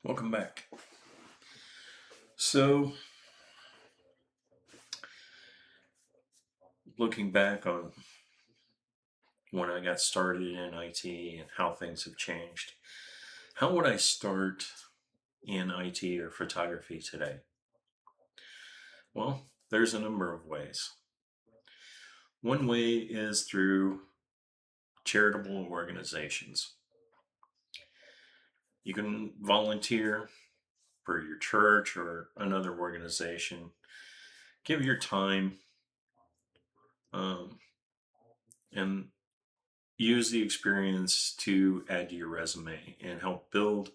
Welcome back. So, looking back on when I got started in IT and how things have changed, how would I start in IT or photography today? Well, there's a number of ways. One way is through charitable organizations. You can volunteer for your church or another organization, give your time, um, and use the experience to add to your resume and help build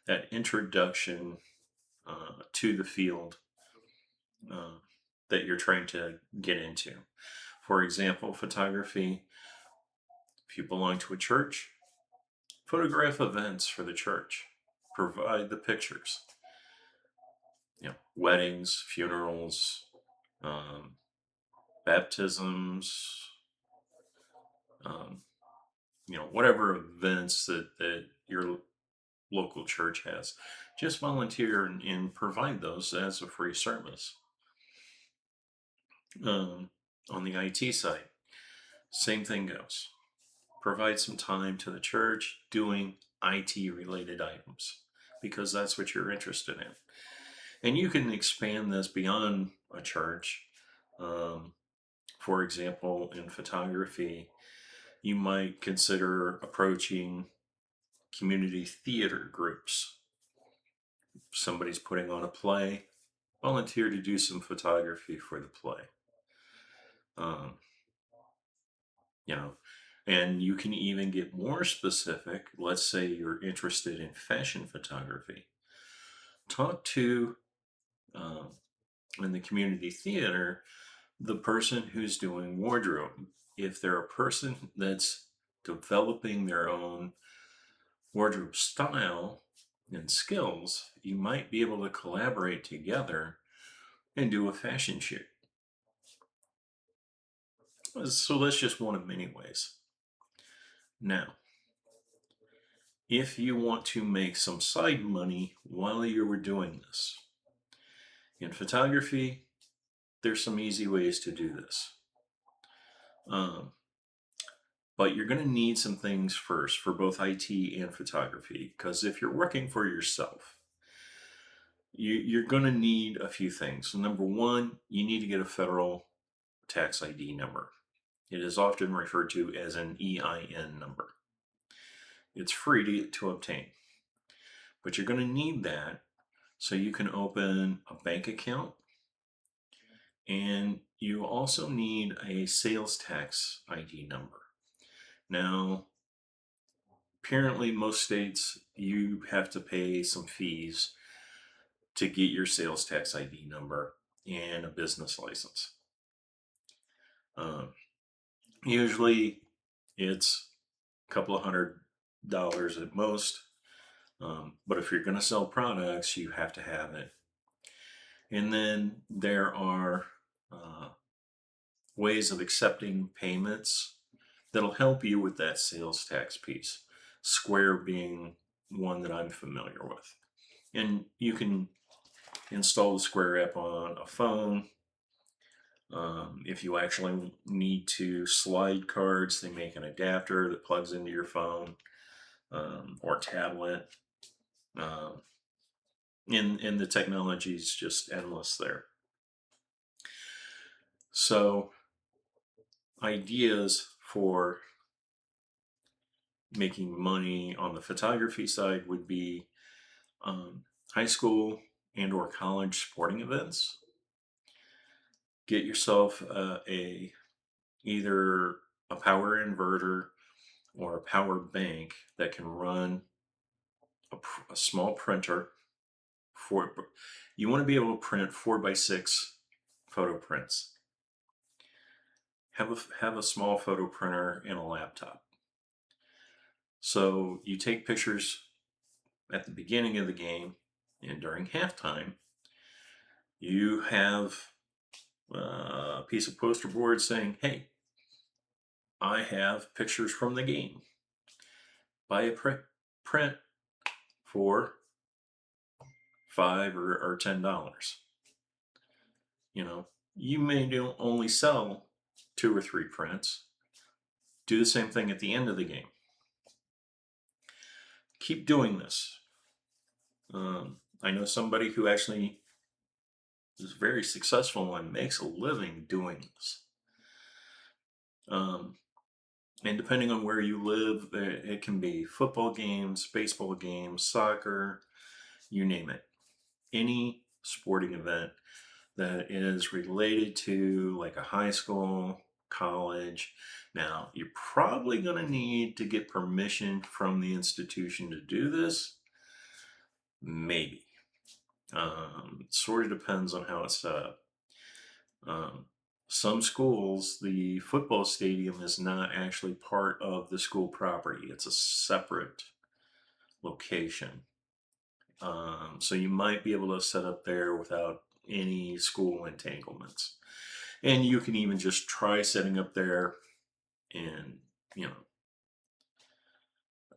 that introduction to the field uh, that you're trying to get into. For example, photography, if you belong to a church, photograph events for the church, provide the pictures. Weddings, funerals, um, baptisms, um, whatever events that your local church has. Just volunteer and provide those as a free service. On the IT side, same thing goes. Provide some time to the church doing IT related items because that's what you're interested in. And you can expand this beyond a church. Um, for example, in photography, you might consider approaching community theater groups. Somebody's putting on a play, volunteer to do some photography for the play. Um, you know, and you can even get more specific. Let's say you're interested in fashion photography. Talk to, um, in the community theater, the person who's doing wardrobe. If they're a person that's developing their own wardrobe style and skills, you might be able to collaborate together and do a fashion shoot. So that's just one of many ways. Now, if you want to make some side money while you were doing this, in photography, there's some easy ways to do this. Um, but you're going to need some things first for both IT and photography, because if you're working for yourself, you're going to need a few things. So number one, you need to get a federal tax ID number. It is often referred to as an EIN number. It's free to obtain, but you're going to need that so you can open a bank account, and you also need a sales tax ID number. Now, apparently most states you have to pay some fees to get your sales tax ID number and a business license. Um, Usually it's a couple of $100 at most. But if you're going to sell products, you have to have it. And then there are uh, ways of accepting payments that'll help you with that sales tax piece. Square being one that I'm familiar with. And you can install the Square app on a phone. If you actually need to slide cards, they make an adapter that plugs into your phone or tablet. Um, and the technology is just endless there. So, ideas for making money on the photography side would be high school and or college sporting events. Get yourself either a power inverter or a power bank that can run a small printer. For you want to be able to print 4x6 photo prints. Have a small photo printer and a laptop. So you take pictures at the beginning of the game and during halftime. You have a piece of poster board saying, "Hey, I have pictures from the game. Buy a print for or $10. You know, you may only sell 2 or 3 prints. Do the same thing at the end of the game. Keep doing this. I know somebody who actually is very successful and makes a living doing this. And depending on where you live, it can be football games, baseball games, soccer, you name it. Any sporting event that is related to like a high school, college. Now, you're probably going to need to get permission from the institution to do this. Maybe. Sort of depends on how it's set up. Um, some schools, the football stadium is not actually part of the school property. It's a separate location. So you might be able to set up there without any school entanglements. And you can even just try setting up there and, you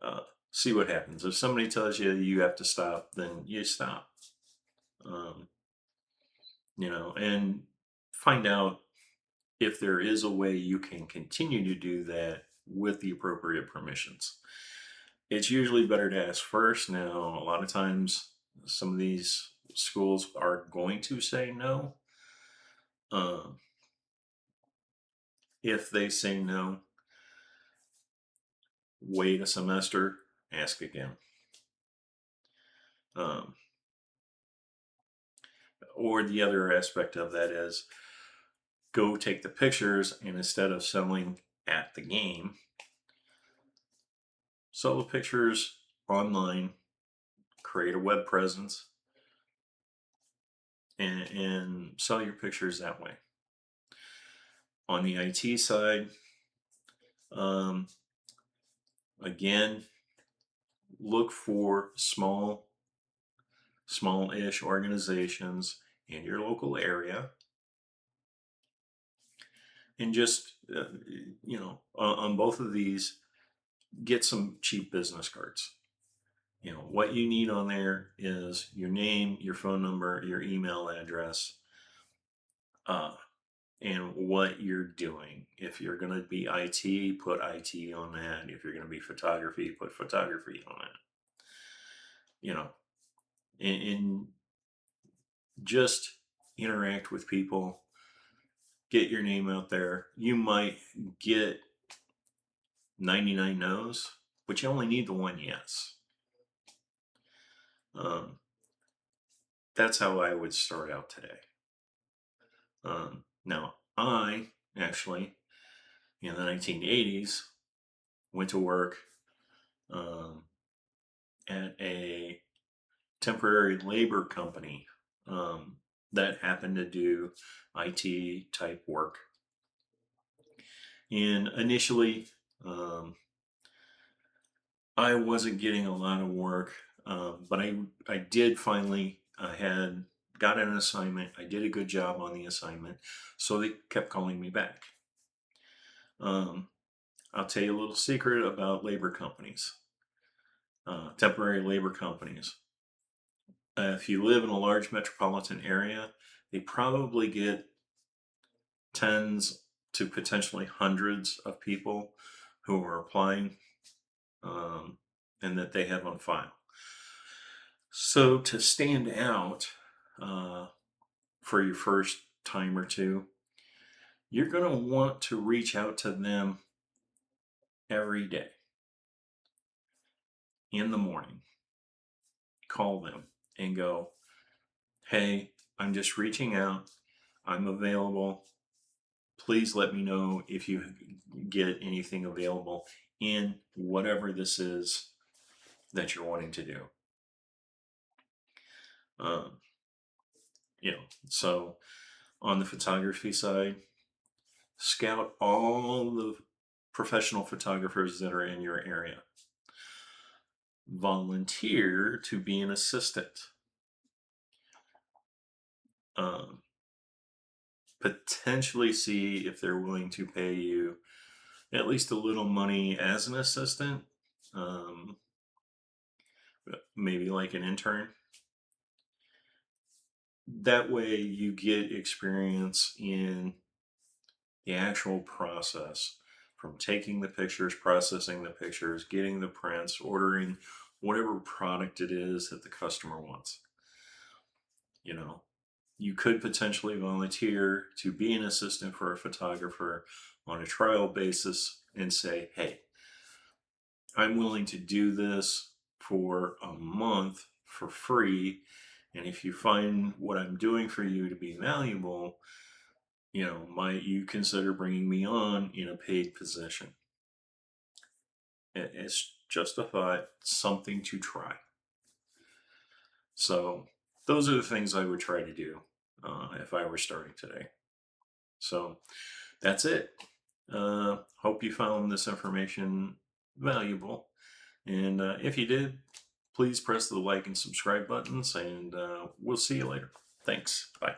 know, see what happens. If somebody tells you you have to stop, then you stop. And find out if there is a way you can continue to do that with the appropriate permissions. It's usually better to ask first. Now, a lot of times, some of these schools are going to say no. If they say no, wait a semester, ask again. Or the other aspect of that is go take the pictures, and instead of selling at the game, sell the pictures online, create a web presence, and sell your pictures that way. On the IT side, again, look for small-ish organizations in your local area, and just on both of these, get some cheap business cards. What you need on there is your name, your phone number, your email address, and what you're doing. If you're going to be IT, put IT on that. If you're going to be photography, put photography on it. And just interact with people, get your name out there. You might get 99 no's, but you only need the one yes. That's how I would start out today. Now, I actually, in the 1980s, went to work at a temporary labor company that happened to do IT type work. And initially, I wasn't getting a lot of work, but I did finally, I got an assignment. I did a good job on the assignment, so they kept calling me back. I'll tell you a little secret about labor companies, temporary labor companies. If you live in a large metropolitan area, they probably get tens to potentially hundreds of people who are applying, and that they have on file. So to stand out for your first time or two, you're going to want to reach out to them every day in the morning. Call them and go, hey, I'm just reaching out. I'm available. Please let me know if you get anything available in whatever this is that you're wanting to do. So on the photography side, scout all the professional photographers that are in your area. Volunteer to be an assistant. Potentially see if they're willing to pay you at least a little money as an assistant, maybe like an intern. That way you get experience in the actual process, from taking the pictures, processing the pictures, getting the prints, ordering whatever product it is that the customer wants. You know, you could potentially volunteer to be an assistant for a photographer on a trial basis and say, hey, I'm willing to do this for a month for free. And if you find what I'm doing for you to be valuable, might you consider bringing me on in a paid position? It's just a thought, something to try. So those are the things I would try to do if I were starting today. So that's it. Hope you found this information valuable. And if you did, please press the like and subscribe buttons, and we'll see you later. Thanks. Bye.